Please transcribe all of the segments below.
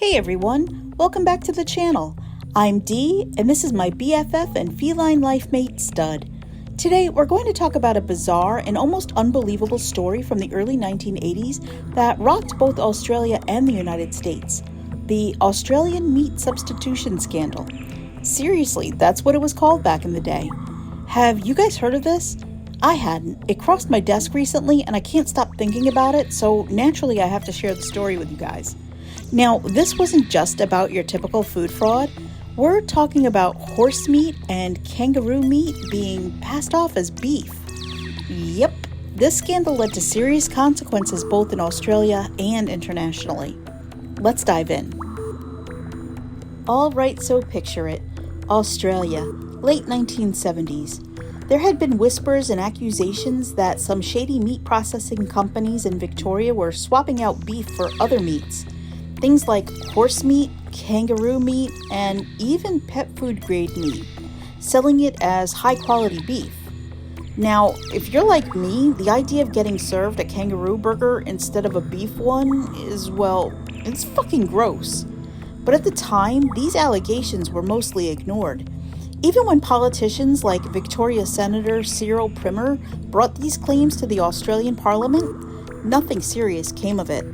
Hey everyone, welcome back to the channel. I'm Dee, and this is my BFF and feline life mate, Stud. Today, we're going to talk about a bizarre and almost unbelievable story from the early 1980s that rocked both Australia and the United States. The Australian Meat Substitution Scandal. Seriously, that's what it was called back in the day. Have you guys heard of this? I hadn't. It crossed my desk recently and I can't stop thinking about it, so naturally I have to share the story with you guys. Now, this wasn't just about your typical food fraud. We're talking about horse meat and kangaroo meat being passed off as beef. Yep, this scandal led to serious consequences both in Australia and internationally. Let's dive in. Alright, so picture it. Australia, late 1970s. There had been whispers and accusations that some shady meat processing companies in Victoria were swapping out beef for other meats. Things like horse meat, kangaroo meat, and even pet food grade meat, selling it as high quality beef. Now, if you're like me, the idea of getting served a kangaroo burger instead of a beef one is, well, it's fucking gross. But at the time, these allegations were mostly ignored. Even when politicians like Victoria Senator Cyril Primer brought these claims to the Australian Parliament, nothing serious came of it.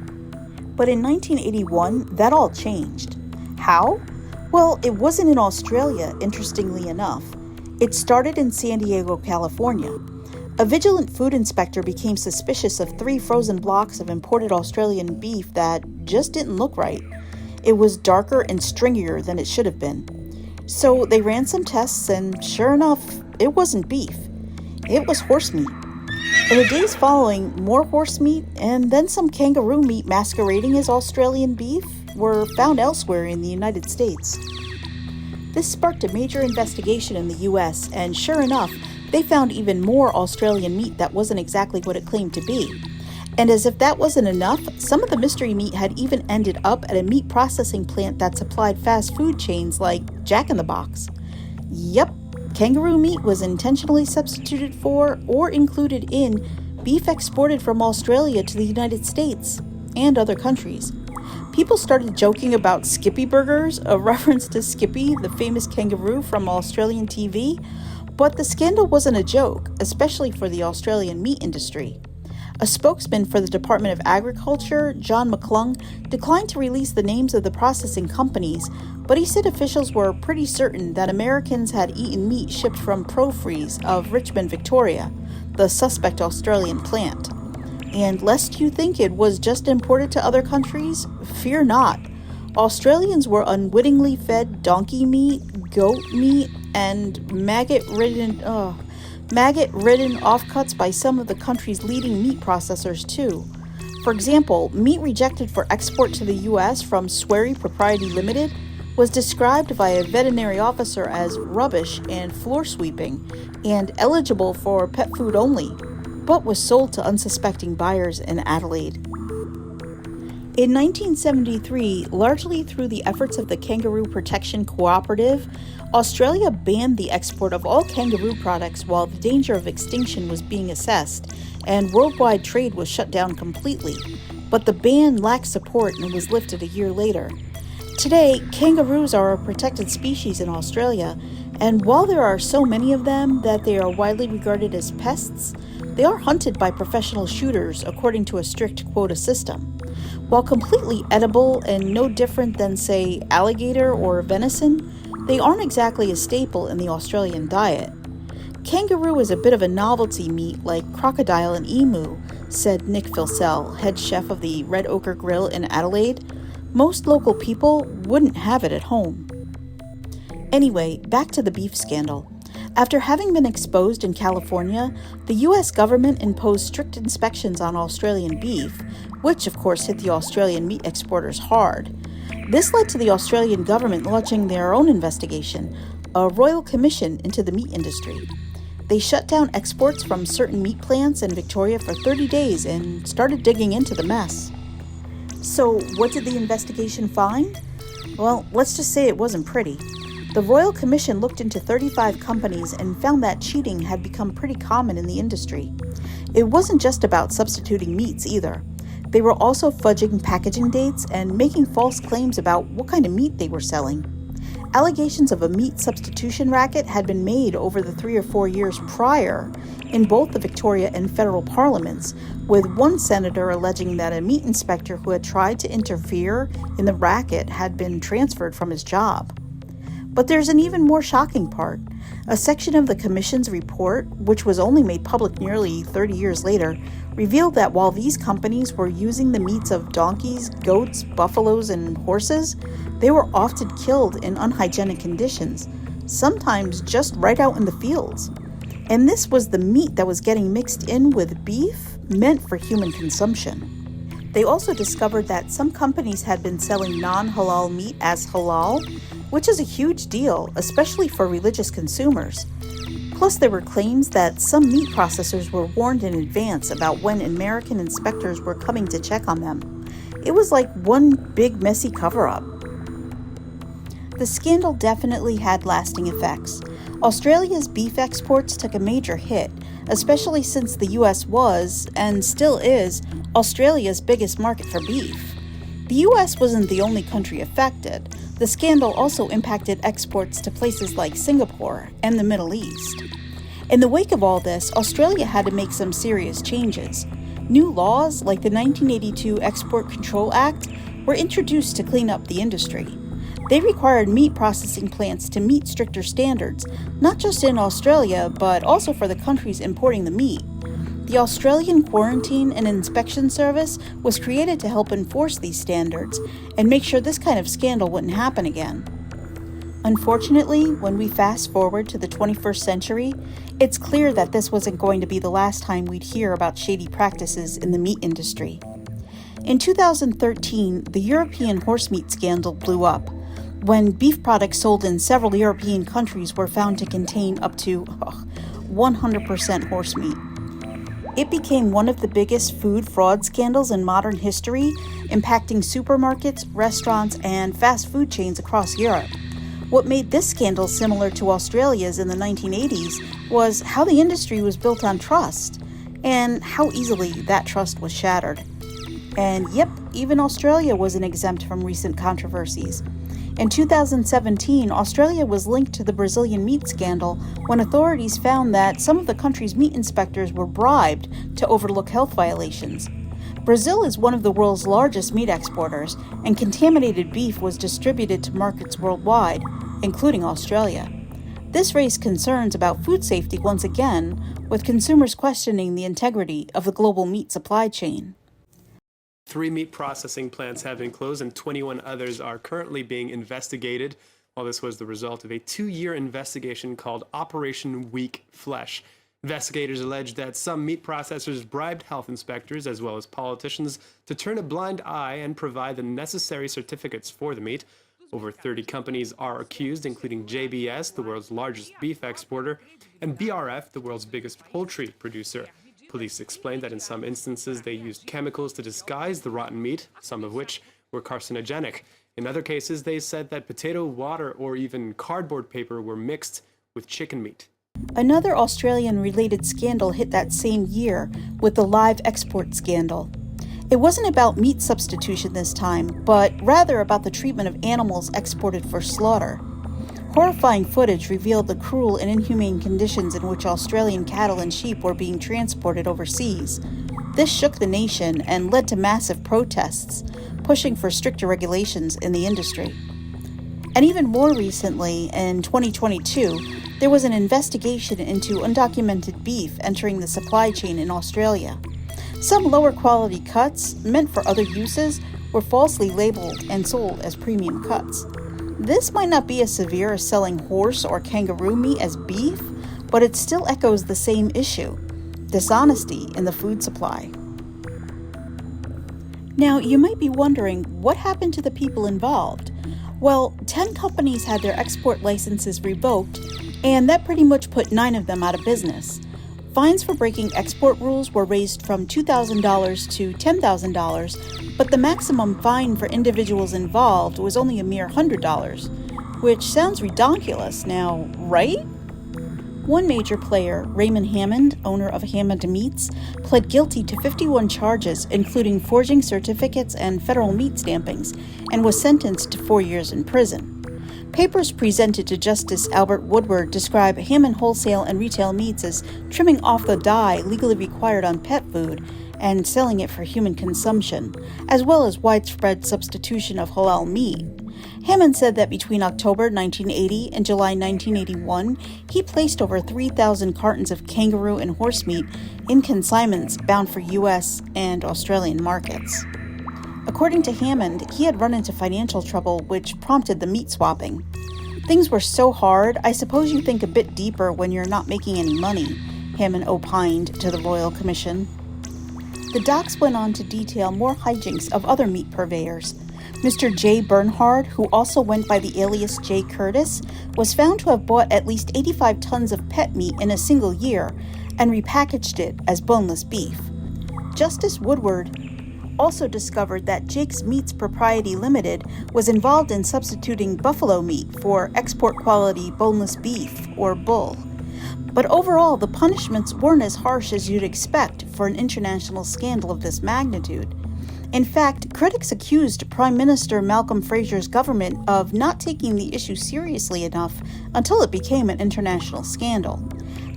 But in 1981, that all changed. How? Well, it wasn't in Australia, interestingly enough. It started in San Diego, California. A vigilant food inspector became suspicious of 3 frozen blocks of imported Australian beef that just didn't look right. It was darker and stringier than it should have been. So they ran some tests, and sure enough, it wasn't beef. It was horse meat. In the days following, more horse meat and then some kangaroo meat masquerading as Australian beef were found elsewhere in the United States. This sparked a major investigation in the US, and sure enough, they found even more Australian meat that wasn't exactly what it claimed to be. And as if that wasn't enough, some of the mystery meat had even ended up at a meat processing plant that supplied fast food chains like Jack in the Box. Yep. Kangaroo meat was intentionally substituted for or included in beef exported from Australia to the United States and other countries. People started joking about Skippy burgers, a reference to Skippy, the famous kangaroo from Australian TV, but the scandal wasn't a joke, especially for the Australian meat industry. A spokesman for the Department of Agriculture, John McClung, declined to release the names of the processing companies, but he said officials were pretty certain that Americans had eaten meat shipped from ProFreeze of Richmond, Victoria, the suspect Australian plant. And lest you think it was just imported to other countries, fear not. Australians were unwittingly fed donkey meat, goat meat, and maggot-ridden offcuts by some of the country's leading meat processors too. For example, meat rejected for export to the US from Swery Propriety Limited was described by a veterinary officer as rubbish and floor sweeping and eligible for pet food only, but was sold to unsuspecting buyers in Adelaide. In 1973, largely through the efforts of the Kangaroo Protection Cooperative, Australia banned the export of all kangaroo products while the danger of extinction was being assessed, and worldwide trade was shut down completely. But the ban lacked support and was lifted a year later. Today, kangaroos are a protected species in Australia, and while there are so many of them that they are widely regarded as pests, they are hunted by professional shooters according to a strict quota system. While completely edible and no different than, say, alligator or venison, they aren't exactly a staple in the Australian diet. Kangaroo is a bit of a novelty meat like crocodile and emu, said Nick Filsell, head chef of the Red Ochre Grill in Adelaide. Most local people wouldn't have it at home. Anyway, back to the beef scandal. After having been exposed in California, the US government imposed strict inspections on Australian beef, which of course hit the Australian meat exporters hard. This led to the Australian government launching their own investigation, a royal commission into the meat industry. They shut down exports from certain meat plants in Victoria for 30 days and started digging into the mess. So, what did the investigation find? Well, let's just say it wasn't pretty. The Royal Commission looked into 35 companies and found that cheating had become pretty common in the industry. It wasn't just about substituting meats either. They were also fudging packaging dates and making false claims about what kind of meat they were selling. Allegations of a meat substitution racket had been made over the 3 or 4 years prior in both the Victoria and federal parliaments, with one senator alleging that a meat inspector who had tried to interfere in the racket had been transferred from his job. But there's an even more shocking part. A section of the Commission's report, which was only made public nearly 30 years later, revealed that while these companies were using the meats of donkeys, goats, buffaloes, and horses, they were often killed in unhygienic conditions, sometimes just right out in the fields. And this was the meat that was getting mixed in with beef meant for human consumption. They also discovered that some companies had been selling non-halal meat as halal, which is a huge deal, especially for religious consumers. Plus, there were claims that some meat processors were warned in advance about when American inspectors were coming to check on them. It was like one big messy cover-up. The scandal definitely had lasting effects. Australia's beef exports took a major hit, especially since the US was, and still is, Australia's biggest market for beef. The US wasn't the only country affected. The scandal also impacted exports to places like Singapore and the Middle East. In the wake of all this, Australia had to make some serious changes. New laws, like the 1982 Export Control Act, were introduced to clean up the industry. They required meat processing plants to meet stricter standards, not just in Australia, but also for the countries importing the meat. The Australian Quarantine and Inspection Service was created to help enforce these standards and make sure this kind of scandal wouldn't happen again. Unfortunately, when we fast forward to the 21st century, it's clear that this wasn't going to be the last time we'd hear about shady practices in the meat industry. In 2013, the European horse meat scandal blew up, when beef products sold in several European countries were found to contain up to 100% horse meat. It became one of the biggest food fraud scandals in modern history, impacting supermarkets, restaurants, and fast food chains across Europe. What made this scandal similar to Australia's in the 1980s was how the industry was built on trust, and how easily that trust was shattered. And yep, even Australia wasn't exempt from recent controversies. In 2017, Australia was linked to the Brazilian meat scandal when authorities found that some of the country's meat inspectors were bribed to overlook health violations. Brazil is one of the world's largest meat exporters, and contaminated beef was distributed to markets worldwide, including Australia. This raised concerns about food safety once again, with consumers questioning the integrity of the global meat supply chain. 3 meat processing plants have been closed and 21 others are currently being investigated. While this was the result of a 2-year investigation called Operation Weak Flesh. Investigators allege that some meat processors bribed health inspectors as well as politicians to turn a blind eye and provide the necessary certificates for the meat. Over 30 companies are accused, including JBS, the world's largest beef exporter, and BRF, the world's biggest poultry producer. Police explained that in some instances they used chemicals to disguise the rotten meat, some of which were carcinogenic. In other cases, they said that potato water or even cardboard paper were mixed with chicken meat. Another Australian-related scandal hit that same year with the live export scandal. It wasn't about meat substitution this time, but rather about the treatment of animals exported for slaughter. Horrifying footage revealed the cruel and inhumane conditions in which Australian cattle and sheep were being transported overseas. This shook the nation and led to massive protests, pushing for stricter regulations in the industry. And even more recently, in 2022, there was an investigation into undocumented beef entering the supply chain in Australia. Some lower quality cuts, meant for other uses, were falsely labeled and sold as premium cuts. This might not be as severe as selling horse or kangaroo meat as beef, but it still echoes the same issue: dishonesty in the food supply. Now, you might be wondering, what happened to the people involved? Well, 10 companies had their export licenses revoked, and that pretty much put 9 of them out of business. Fines for breaking export rules were raised from $2,000 to $10,000, but the maximum fine for individuals involved was only a mere $100, which sounds redonkulous now, right? One major player, Raymond Hammond, owner of Hammond Meats, pled guilty to 51 charges, including forging certificates and federal meat stampings, and was sentenced to 4 years in prison. Papers presented to Justice Albert Woodward describe Hammond wholesale and retail meats as trimming off the dye legally required on pet food and selling it for human consumption, as well as widespread substitution of halal meat. Hammond said that between October 1980 and July 1981, he placed over 3,000 cartons of kangaroo and horse meat in consignments bound for U.S. and Australian markets. According to Hammond, he had run into financial trouble, which prompted the meat swapping. "Things were so hard, I suppose you think a bit deeper when you're not making any money," Hammond opined to the Royal Commission. The docs went on to detail more hijinks of other meat purveyors. Mr. J. Bernhard, who also went by the alias J. Curtis, was found to have bought at least 85 tons of pet meat in a single year and repackaged it as boneless beef. Justice Woodward also discovered that Jake's Meats Propriety Limited was involved in substituting buffalo meat for export-quality boneless beef, or bull. But overall, the punishments weren't as harsh as you'd expect for an international scandal of this magnitude. In fact, critics accused Prime Minister Malcolm Fraser's government of not taking the issue seriously enough until it became an international scandal.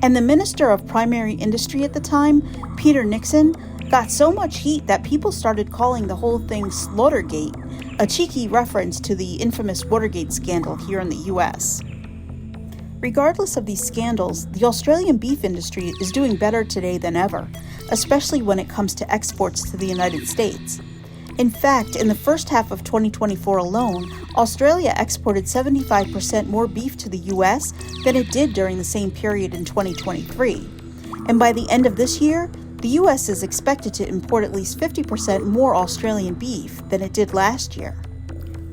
And the Minister of Primary Industry at the time, Peter Nixon, got so much heat that people started calling the whole thing Slaughtergate, a cheeky reference to the infamous Watergate scandal here in the US. Regardless of these scandals, the Australian beef industry is doing better today than ever, especially when it comes to exports to the United States. In fact, in the first half of 2024 alone, Australia exported 75% more beef to the US than it did during the same period in 2023. And by the end of this year, the US is expected to import at least 50% more Australian beef than it did last year.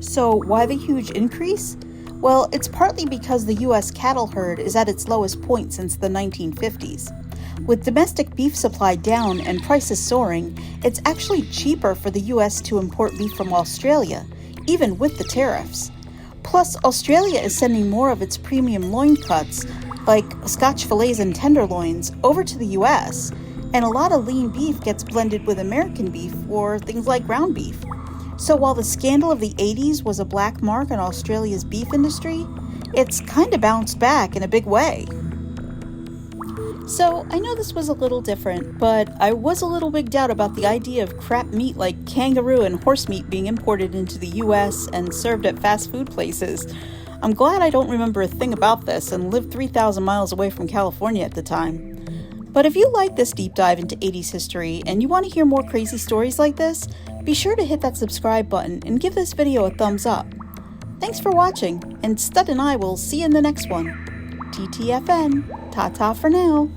So why the huge increase? Well, it's partly because the US cattle herd is at its lowest point since the 1950s. With domestic beef supply down and prices soaring, it's actually cheaper for the US to import beef from Australia, even with the tariffs. Plus, Australia is sending more of its premium loin cuts, like Scotch fillets and tenderloins, over to the US, and a lot of lean beef gets blended with American beef or things like ground beef. So while the scandal of the 80s was a black mark on Australia's beef industry, it's kind of bounced back in a big way. So I know this was a little different, but I was a little wigged out about the idea of crap meat like kangaroo and horse meat being imported into the US and served at fast food places. I'm glad I don't remember a thing about this and lived 3,000 miles away from California at the time. But if you like this deep dive into 80s history and you want to hear more crazy stories like this, be sure to hit that subscribe button and give this video a thumbs up. Thanks for watching, and Stud and I will see you in the next one. TTFN, ta-ta for now.